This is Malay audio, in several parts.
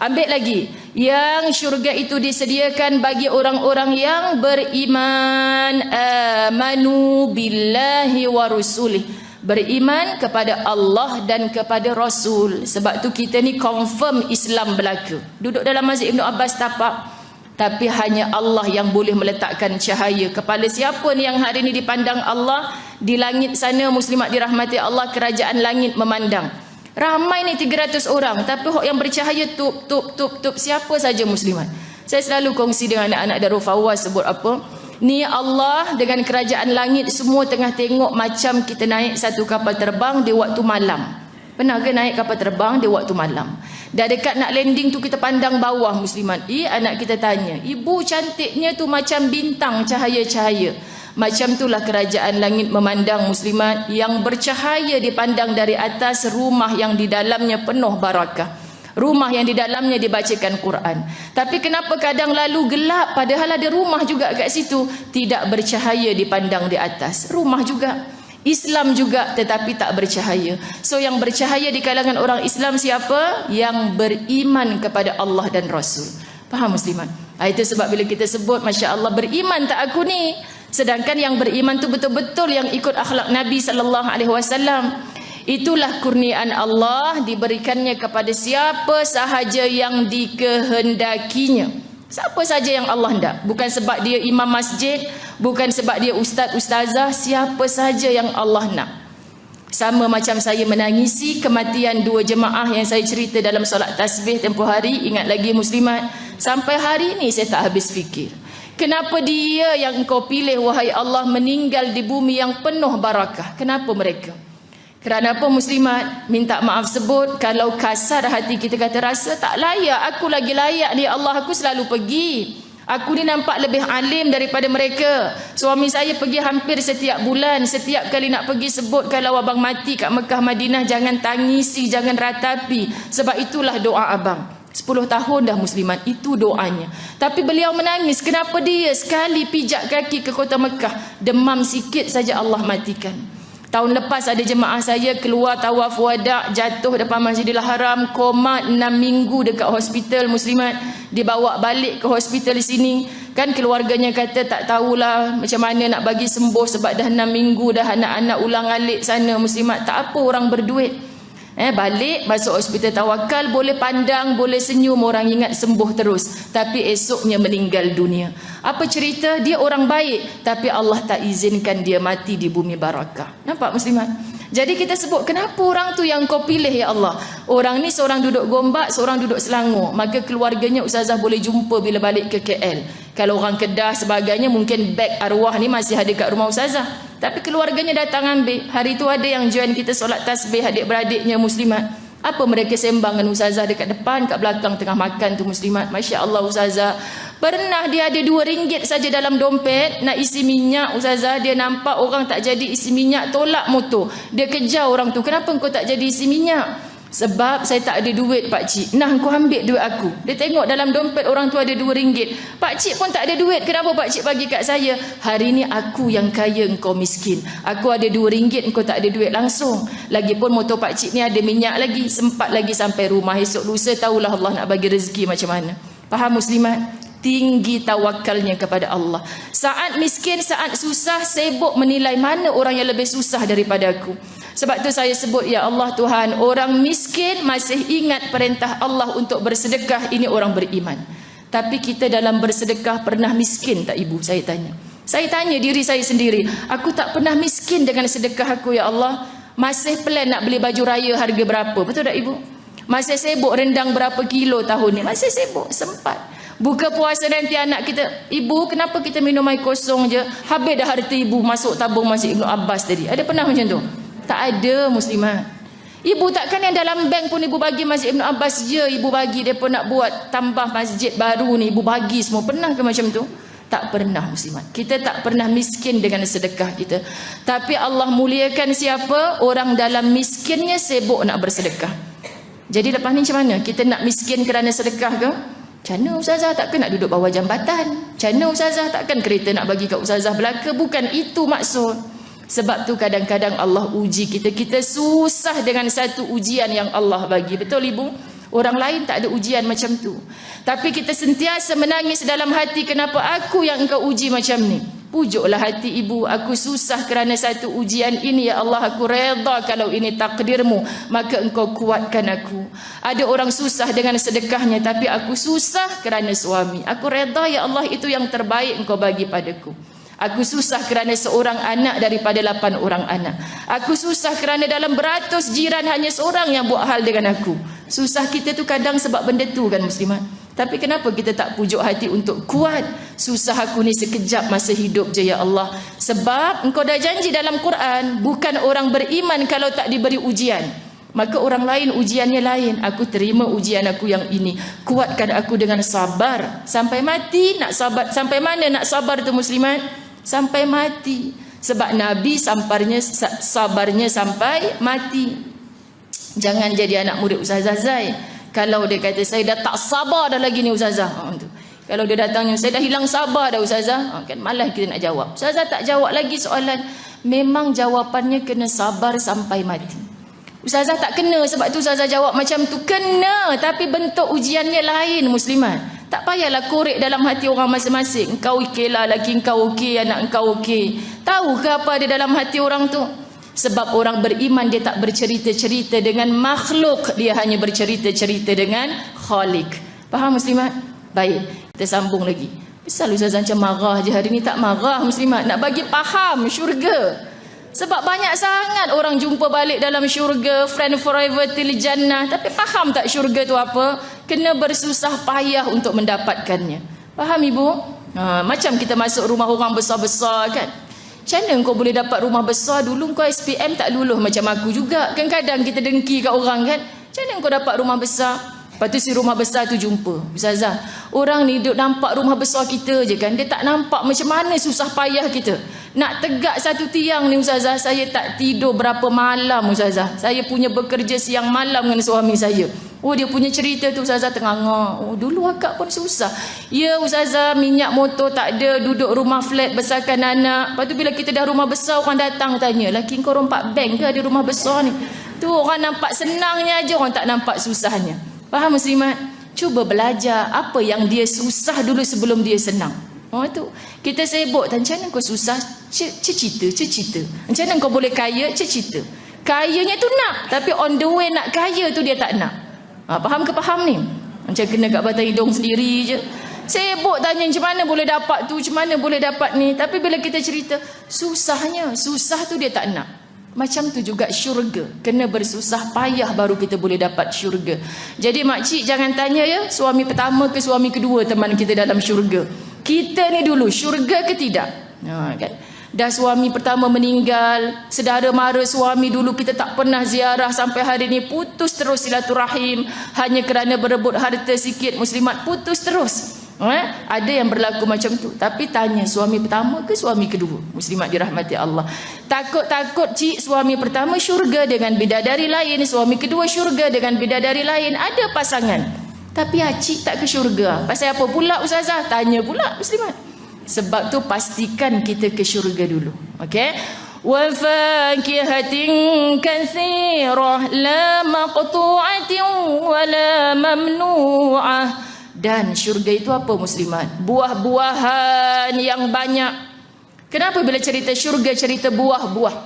Ambil lagi. Yang syurga itu disediakan bagi orang-orang yang beriman. Amanu billahi wa rusulih. Beriman kepada Allah dan kepada Rasul. Sebab tu kita ni confirm Islam berlaku. Duduk dalam Masjid Ibn Abbas tapak. Tapi hanya Allah yang boleh meletakkan cahaya kepala siapa ni yang hari ni dipandang Allah. Di langit sana muslimat dirahmati Allah, kerajaan langit memandang. Ramai ni 300 orang, tapi yang bercahaya tup siapa saja muslimat. Saya selalu kongsi dengan anak-anak Darul Fawaz sebut apa? Ni Allah dengan kerajaan langit semua tengah tengok macam kita naik satu kapal terbang di waktu malam. Pernah ke naik kapal terbang di waktu malam? Dah dekat nak landing tu kita pandang bawah muslimat. Anak kita tanya, ibu cantiknya tu macam bintang cahaya-cahaya. Macam itulah kerajaan langit memandang muslimat. Yang bercahaya dipandang dari atas, rumah yang di dalamnya penuh barakah. Rumah yang di dalamnya dibacakan Quran. Tapi kenapa kadang lalu gelap padahal ada rumah juga kat situ? Tidak bercahaya dipandang di atas. Rumah juga. Islam juga tetapi tak bercahaya. So yang bercahaya di kalangan orang Islam siapa? Yang beriman kepada Allah dan Rasul. Faham muslimat? Itu sebab bila kita sebut Masya Allah beriman tak aku ni. Sedangkan yang beriman tu betul-betul yang ikut akhlak Nabi SAW. Itulah kurniaan Allah diberikannya kepada siapa sahaja yang dikehendakinya. Siapa saja yang Allah hendak. Bukan sebab dia imam masjid, bukan sebab dia ustaz, ustazah, siapa saja yang Allah nak. Sama macam saya menangisi kematian 2 jemaah yang saya cerita dalam solat tasbih tempoh hari. Ingat lagi muslimat, sampai hari ini saya tak habis fikir. Kenapa dia yang engkau pilih wahai Allah meninggal di bumi yang penuh barakah? Kenapa mereka? Kerana apa muslimat? Minta maaf sebut, kalau kasar hati kita kata rasa tak layak, aku lagi layak ni Allah, aku selalu pergi. Aku ni nampak lebih alim daripada mereka. Suami saya pergi hampir setiap bulan. Setiap kali nak pergi sebut kalau abang mati kat Mekah Madinah, jangan tangisi, jangan ratapi. Sebab itulah doa abang. 10 tahun dah muslimat, itu doanya. Tapi beliau menangis, kenapa dia sekali pijak kaki ke kota Mekah, demam sikit saja Allah matikan. Tahun lepas ada jemaah saya keluar tawaf wada', jatuh depan Masjidil Haram, koma 6 minggu dekat hospital muslimat. Dibawa balik ke hospital di sini. Kan keluarganya kata tak tahulah macam mana nak bagi sembuh sebab dah 6 minggu dah anak-anak ulang alik sana muslimat. Tak apa, orang berduit. Balik masuk hospital tawakal, boleh pandang, boleh senyum, orang ingat sembuh terus. Tapi esoknya meninggal dunia. Apa cerita? Dia orang baik, tapi Allah tak izinkan dia mati di bumi barakah. Nampak muslimat? Jadi kita sebut, kenapa orang tu yang kau pilih ya Allah? Orang ni seorang duduk Gombak, seorang duduk Selangor. Maka keluarganya ustazah boleh jumpa bila balik ke KL. Kalau orang Kedah sebagainya, mungkin beg arwah ni masih ada kat rumah ustazah. Tapi keluarganya datang ambil. Hari tu ada yang join kita solat tasbih, adik-beradiknya muslimat. Apa mereka sembang dengan ustazah dekat depan, kat belakang tengah makan tu muslimat. Masya Allah ustazah. Pernah dia ada RM2 saja dalam dompet, nak isi minyak ustazah. Dia nampak orang tak jadi isi minyak, tolak motor. Dia kejar orang tu, kenapa kau tak jadi isi minyak? Sebab saya tak ada duit pakcik. Nah, kau ambil duit aku. Dia tengok dalam dompet orang tu ada RM2. Pakcik pun tak ada duit, kenapa pakcik bagi kat saya? Hari ni aku yang kaya, engkau miskin. Aku ada RM2, engkau tak ada duit langsung. Lagipun motor pakcik ni ada minyak lagi, sempat lagi sampai rumah. Esok lusa tahulah Allah nak bagi rezeki macam mana. Faham muslimat? Tinggi tawakalnya kepada Allah. Saat miskin, saat susah, sibuk menilai mana orang yang lebih susah daripada aku. Sebab tu saya sebut, ya Allah Tuhan, orang miskin masih ingat perintah Allah untuk bersedekah, ini orang beriman. Tapi kita dalam bersedekah pernah miskin tak ibu? Saya tanya. Saya tanya diri saya sendiri, aku tak pernah miskin dengan sedekah aku ya Allah. Masih plan nak beli baju raya harga berapa? Betul tak ibu? Masih sibuk rendang berapa kilo tahun ni? Masih sibuk, sempat. Buka puasa nanti anak kita, ibu kenapa kita minum air kosong je? Habis dah harta ibu masuk tabung Masjid Ibn Abbas tadi. Ada pernah macam tu? Tak ada muslimat. Ibu takkan yang dalam bank pun ibu bagi Masjid Ibn Abbas je ibu bagi. Dia pun nak buat tambah masjid baru ni, ibu bagi semua. Pernah ke macam tu? Tak pernah muslimat. Kita tak pernah miskin dengan sedekah kita. Tapi Allah muliakan siapa? Orang dalam miskinnya sibuk nak bersedekah. Jadi lepas ni macam mana? Kita nak miskin kerana sedekah ke? Macam mana ustazah? Takkan nak duduk bawah jambatan? Macam mana ustazah? Takkan kereta nak bagi kat ustazah belaka? Bukan itu maksud. Sebab tu kadang-kadang Allah uji kita. Kita susah dengan satu ujian yang Allah bagi. Betul ibu? Orang lain tak ada ujian macam tu. Tapi kita sentiasa menangis dalam hati, kenapa aku yang engkau uji macam ni? Pujuklah hati ibu, aku susah kerana satu ujian ini ya Allah, aku redha kalau ini takdirmu, maka engkau kuatkan aku. Ada orang susah dengan sedekahnya, tapi aku susah kerana suami, aku redha ya Allah, itu yang terbaik engkau bagi padaku. Aku susah kerana seorang anak daripada 8 orang anak. Aku susah kerana dalam beratus jiran hanya seorang yang buat hal dengan aku. Susah kita tu kadang sebab benda tu kan muslimat. Tapi kenapa kita tak pujuk hati untuk kuat? Susah aku ni sekejap masa hidup je ya Allah. Sebab engkau dah janji dalam Quran, bukan orang beriman kalau tak diberi ujian. Maka orang lain ujiannya lain. Aku terima ujian aku yang ini. Kuatkan aku dengan sabar. Sampai mati nak sabar. Sampai mana nak sabar tu muslimat? Sampai mati. Sebab Nabi sabarnya sampai mati. Jangan jadi anak murid Ustazah Zai. Kalau dia kata saya dah tak sabar dah lagi ni Ustazah, kalau dia datangnya saya dah hilang sabar dah Ustazah, kan malas kita nak jawab. Ustazah tak jawab lagi soalan. Memang jawapannya kena sabar sampai mati. Ustazah tak kena sebab tu Ustazah jawab macam tu. Kena, tapi bentuk ujiannya lain muslimat. Tak payahlah korek dalam hati orang masing-masing. Engkau okey lah, laki engkau okey, anak engkau okey. Tahu ke apa ada dalam hati orang tu? Sebab orang beriman dia tak bercerita-cerita dengan makhluk, dia hanya bercerita-cerita dengan Khalik. Faham muslimat? Baik, kita sambung lagi. Misal Ustazah macam marah je hari ni, tak marah muslimat. Nak bagi faham syurga. Sebab banyak sangat orang jumpa balik dalam syurga, friend forever till jannah, tapi faham tak syurga tu apa? Kena bersusah payah untuk mendapatkannya. Faham ibu? Macam kita masuk rumah orang besar-besar kan. Macam mana kau boleh dapat rumah besar? Dulu kau SPM tak luluh macam aku juga. Kan kadang kita dengki kat orang kan. Macam mana kau dapat rumah besar? Lepas tu si rumah besar tu jumpa. Ustazah, orang ni duk nampak rumah besar kita je kan. Dia tak nampak macam mana susah payah kita. Nak tegak satu tiang ni Ustazah, saya tak tidur berapa malam Ustazah. Saya punya bekerja siang malam dengan suami saya. Oh, dia punya cerita tu Ustazah tengah-ngah. Oh, dulu akak pun susah. Ya Ustazah, minyak motor tak ada, duduk rumah flat besarkan anak. Lepas tu bila kita dah rumah besar, orang datang tanya, laki kau rompak bank ke ada rumah besar ni? Tu orang nampak senangnya aja, orang tak nampak susahnya. Faham muslimat? Cuba belajar apa yang dia susah dulu sebelum dia senang. Oh tu. Kita sibuk, macam mana kau susah? Cerita. Macam mana kau boleh kaya? Cerita. Kayanya tu nak, tapi on the way nak kaya tu dia tak nak. Faham ke faham ni? Macam kena kat batang hidung sendiri je. Sibuk tanya macam mana boleh dapat tu, macam mana boleh dapat ni. Tapi bila kita cerita, susahnya. Susah tu dia tak nak. Macam tu juga syurga. Kena bersusah payah baru kita boleh dapat syurga. Jadi makcik jangan tanya ya, suami pertama ke suami kedua teman kita dalam syurga. Kita ni dulu, syurga ke tidak? Kan? Dah suami pertama meninggal, saudara mara suami dulu kita tak pernah ziarah, sampai hari ni putus terus silaturahim hanya kerana berebut harta sikit muslimat, putus terus. Ada yang berlaku macam tu. Tapi tanya suami pertama ke suami kedua, muslimat dirahmati Allah. Takut-takut cik suami pertama syurga dengan bidadari lain, suami kedua syurga dengan bidadari lain. Ada pasangan, tapi cik tak ke syurga. Pasal apa pula Ustazah? Tanya pula muslimat. Sebab tu pastikan kita ke syurga dulu. Okey? Wa fakihatin katsirah la maqtu'atin wa la mamnu'ah. Dan syurga itu apa muslimat? Buah-buahan yang banyak. Kenapa bila cerita syurga cerita buah-buah?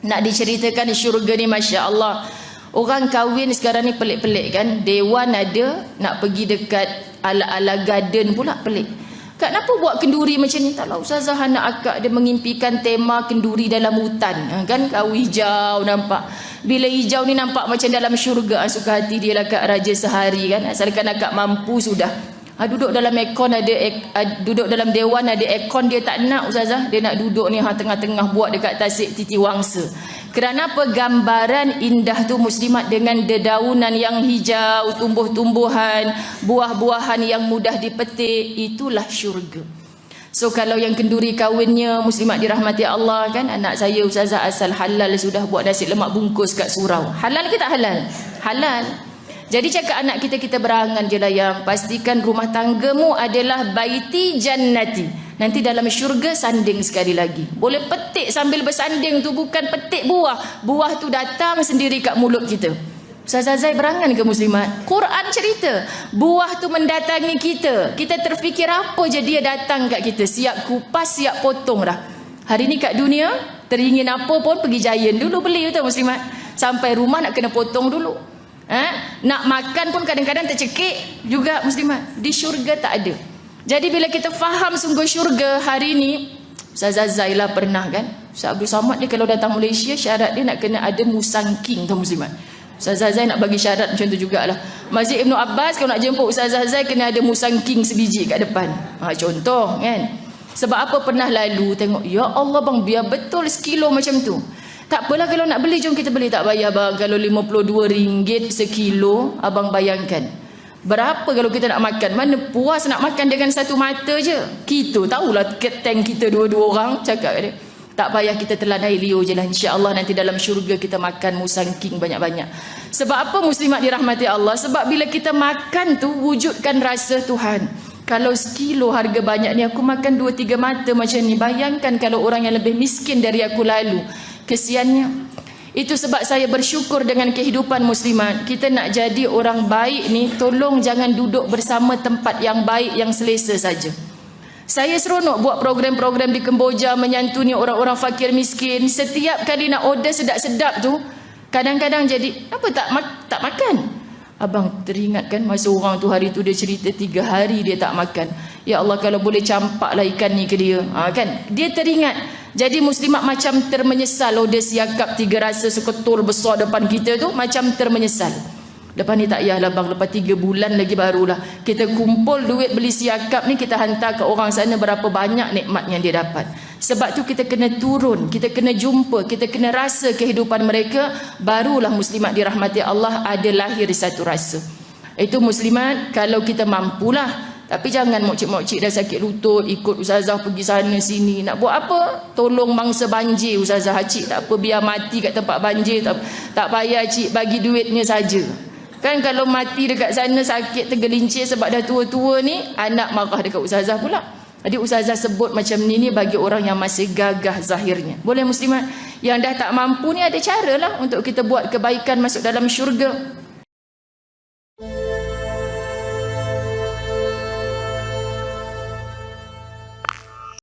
Nak diceritakan syurga ni Masya Allah. Orang kahwin sekarang ni pelik-pelik kan. Dewan ada, nak pergi dekat ala-ala garden pula pelik. Kenapa buat kenduri macam ni? Taklah Ustazah, anak akak dia mengimpikan tema kenduri dalam hutan. Kan kau hijau nampak. Bila hijau ni nampak macam dalam syurga. Suka hati dia lah Kak Raja sehari kan. Asalkan akak mampu sudah. Duduk dalam aircon ada duduk dalam dewan ada aircon, dia tak nak Ustazah. Dia nak duduk ni tengah-tengah buat dekat Tasik Titi Wangsa. Kerana apa? Gambaran indah tu muslimat dengan dedaunan yang hijau, tumbuh-tumbuhan, buah-buahan yang mudah dipetik, itulah syurga. So kalau yang kenduri kahwinnya muslimat dirahmati Allah kan, anak saya Ustazah asal halal sudah buat nasi lemak bungkus kat surau. Halal ke tak halal? Halal. Jadi cakap anak kita berangan je lah yang pastikan rumah tanggamu adalah baiti jannati. Nanti dalam syurga sanding sekali lagi. Boleh petik sambil bersanding tu, bukan petik buah. Buah tu datang sendiri kat mulut kita. Ustazah Zai berangan ke muslimat? Quran cerita buah tu mendatangi kita. Kita terfikir apa je dia datang kat kita. Siap kupas, siap potong dah. Hari ni kat dunia, teringin apa pun pergi Giant dulu beli tu muslimat. Sampai rumah nak kena potong dulu. Nak makan pun kadang-kadang tercekik juga muslimat. Di syurga tak ada. Jadi bila kita faham sungguh syurga hari ni, Ustazah Zai lah pernah kan. Ustaz Abdul Samad ni kalau datang Malaysia, syarat dia nak kena ada musangking tu muslimat. Ustazah Zai nak bagi syarat macam tu jugalah. Masjid Ibnu Abbas kalau nak jemput Ustazah Zai kena ada musangking sebiji kat depan. Contoh kan. Sebab apa pernah lalu tengok, ya Allah bang, biar betul sekilo macam tu. Tak apalah kalau nak beli, jom kita beli. Tak bayar bang, kalau RM52 sekilo, abang bayangkan. Berapa kalau kita nak makan? Mana puas nak makan dengan satu mata je. Kita tahulah keteng kita dua-dua orang cakap dia. Tak payah kita telan air liur je lah. InsyaAllah nanti dalam syurga kita makan musangking banyak-banyak. Sebab apa muslimat dirahmati Allah? Sebab bila kita makan tu wujudkan rasa Tuhan. Kalau sekilo harga banyak ni, aku makan 2-3 mata macam ni. Bayangkan kalau orang yang lebih miskin dari aku lalu. Kesiannya. Itu sebab saya bersyukur dengan kehidupan muslimat. Kita nak jadi orang baik ni, tolong jangan duduk bersama tempat yang baik, yang selesa saja. Saya seronok buat program-program di Kemboja menyantuni orang-orang fakir miskin. Setiap kali nak order sedap-sedap tu, kadang-kadang jadi, apa tak makan? Abang teringat kan masa orang tu hari tu dia cerita 3 hari dia tak makan. Ya Allah kalau boleh campaklah ikan ni ke dia. Kan? Dia teringat. Jadi muslimat macam termenyesal order siakap 3 rasa seketul besar depan kita tu, macam termenyesal. Lepas ni tak payahlah bang, lepas 3 bulan lagi barulah kita kumpul duit beli siakap ni, kita hantar ke orang sana berapa banyak nikmat yang dia dapat. Sebab tu kita kena turun, kita kena jumpa, kita kena rasa kehidupan mereka, barulah muslimat dirahmati Allah ada lahir satu rasa. Itu muslimat kalau kita mampulah. Tapi jangan mokcik-mokcik dah sakit lutut ikut ustazah pergi sana sini. Nak buat apa? Tolong mangsa banjir ustazah. Cik tak apa, biar mati kat tempat banjir, tak payah cik, bagi duitnya saja. Kan kalau mati dekat sana sakit tergelincir sebab dah tua-tua ni, anak marah dekat ustazah pula. Jadi ustazah sebut macam ni bagi orang yang masih gagah zahirnya. Boleh muslimat? Yang dah tak mampu ni ada cara lah untuk kita buat kebaikan masuk dalam syurga.